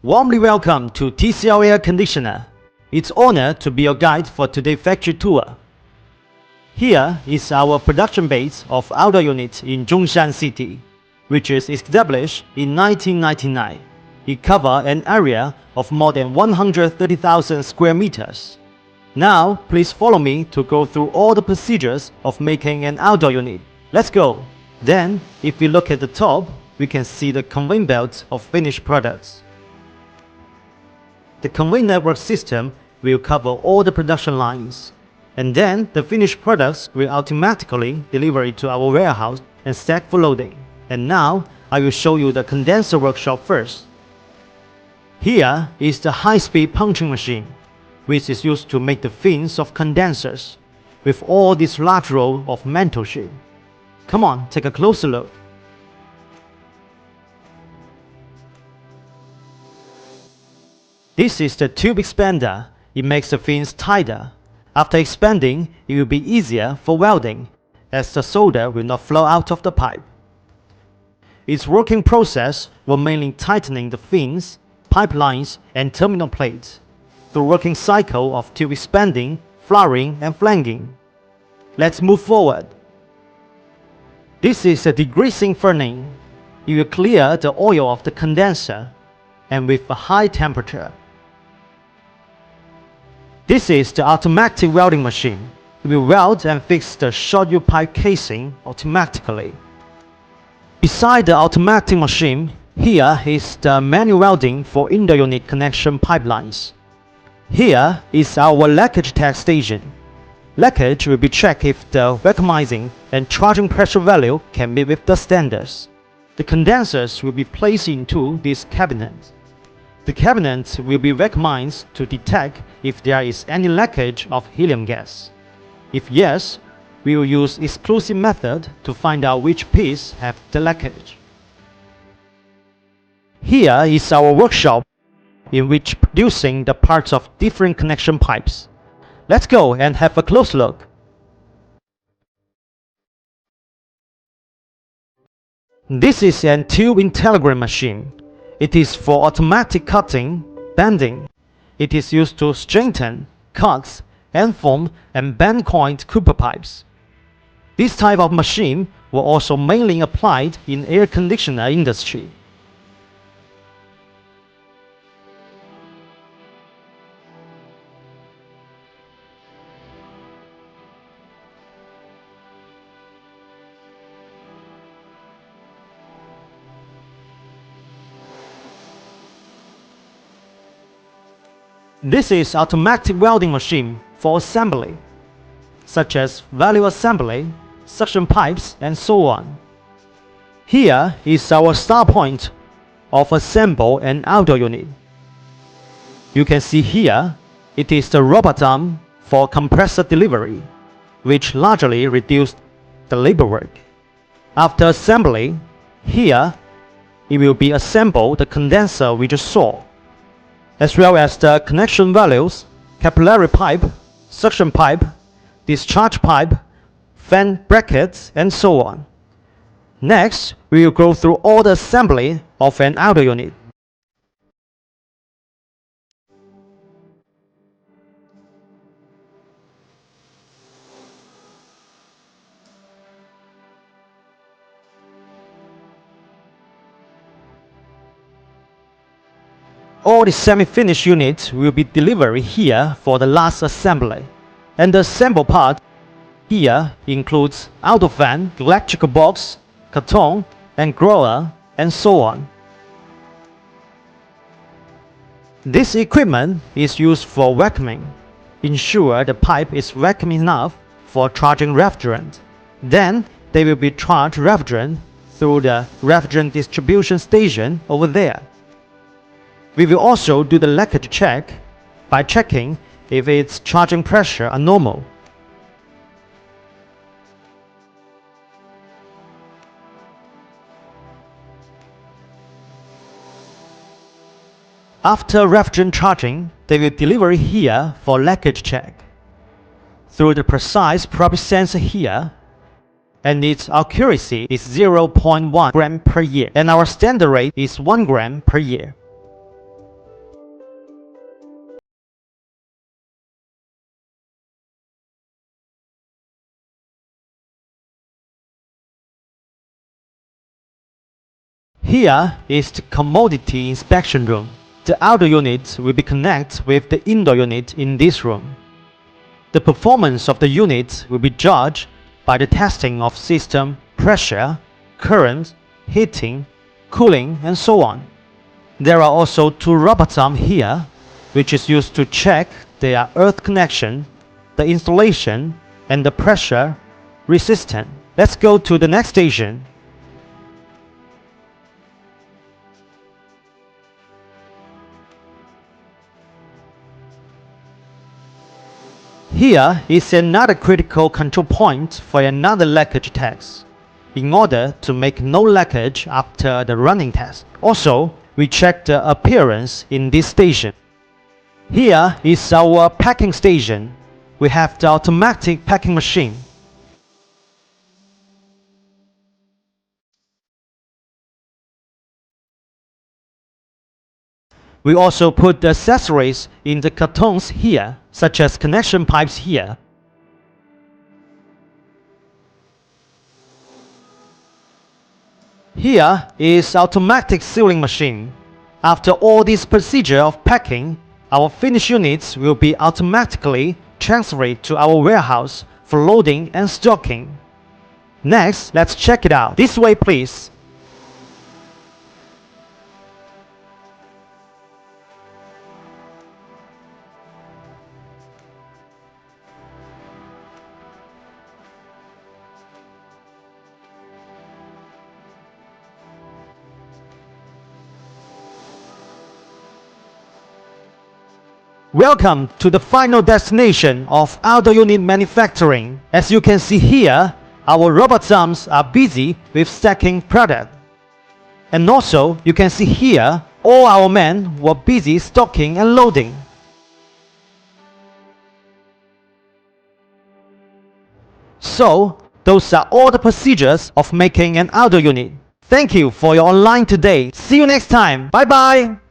Warmly welcome to TCL Air Conditioner. It's honor to be your guide for today's factory tour. Here is our production base of outdoor unit in Zhongshan City, which is established in 1999. It covers an area of more than 130,000 square meters. Now, please follow me to go through all the procedures of making an outdoor unit. Let's go! Then, if we look at the top, we can see the conveyor belt of finished products. The conveyor network system will cover all the production lines, and then the finished products will automatically deliver it to our warehouse and stack for loading. And now, I will show you the condenser workshop first. Here is the high-speed punching machine, which is used to make the fins of condensers, with all this large roll of metal sheet. Come on, take a closer look. This is the tube expander. It makes the fins tighter. After expanding, it will be easier for welding, as the solder will not flow out of the pipe. Its working process will mainly tightening the fins, pipelines, and terminal plates through working cycle of tube expanding, flouring, and flanging. Let's move forward. This is a degreasing furnace. It will clear the oil of the condenser, and with a high temperature. This is the automatic welding machine. It will weld and fix the short U-pipe casing automatically. Beside the automatic machine, here is the manual welding for indoor unit connection pipelines. Here is our leakage test station. Leakage will be checked if the vacuumizing and charging pressure value can meet with the standards. The condensers will be placed into this cabinet. The cabinet will be vacuumized to detect if there is any leakage of helium gas. If yes, we will use exclusive method to find out which piece have the leakage. Here is our workshop, in which producing the parts of different connection pipes. Let's go and have a close look. This is an tube intelligram machine. It is for automatic cutting, bending. It is used to strengthen, cut, and form and bend coiled copper pipes. This type of machine was also mainly applied in air conditioner industry. This is automatic welding machine for assembly, such as valve assembly, suction pipes, and so on. Here is our start point of assemble an outdoor unit. You can see here, it is the robot arm for compressor delivery, which largely reduced the labor work. After assembly, here it will be assembled the condenser we just saw, as well as the connection values, capillary pipe, suction pipe, discharge pipe, fan brackets, and so on. Next, we will go through all the assembly of an outdoor unit. All the semi-finished units will be delivered here for the last assembly. And the assemble part here includes outdoor fan, electrical box, carton, and grower, and so on. This equipment is used for vacuuming. Ensure the pipe is vacuum enough for charging refrigerant. Then they will be charged refrigerant through the refrigerant distribution station over there. We will also do the leakage check by checking if its charging pressure are normal. After refrigerant charging, they will deliver here for leakage check. Through the precise property sensor here, and its accuracy is 0.1 gram per year, and our standard rate is 1 gram per year. Here is the commodity inspection room. The outdoor unit will be connected with the indoor unit in this room. The performance of the unit will be judged by the testing of system pressure, current, heating, cooling, and so on. There are also two rubber thumbs here, which is used to check their earth connection, the installation, and the pressure resistance. Let's go to the next station. Here is another critical control point for another leakage test, in order to make no leakage after the running test. Also, we check the appearance in this station. Here is our packing station. We have the automatic packing machine. We also put the accessories in the cartons here, such as connection pipes here. Here is automatic sealing machine. After all this procedure of packing, our finished units will be automatically transferred to our warehouse for loading and stocking. Next, let's check it out. This way, please. Welcome to the final destination of outdoor unit manufacturing. As you can see here, our robot arms are busy with stacking product. And also, you can see here, all our men were busy stocking and loading. So, those are all the procedures of making an outdoor unit. Thank you for your online today. See you next time. Bye bye.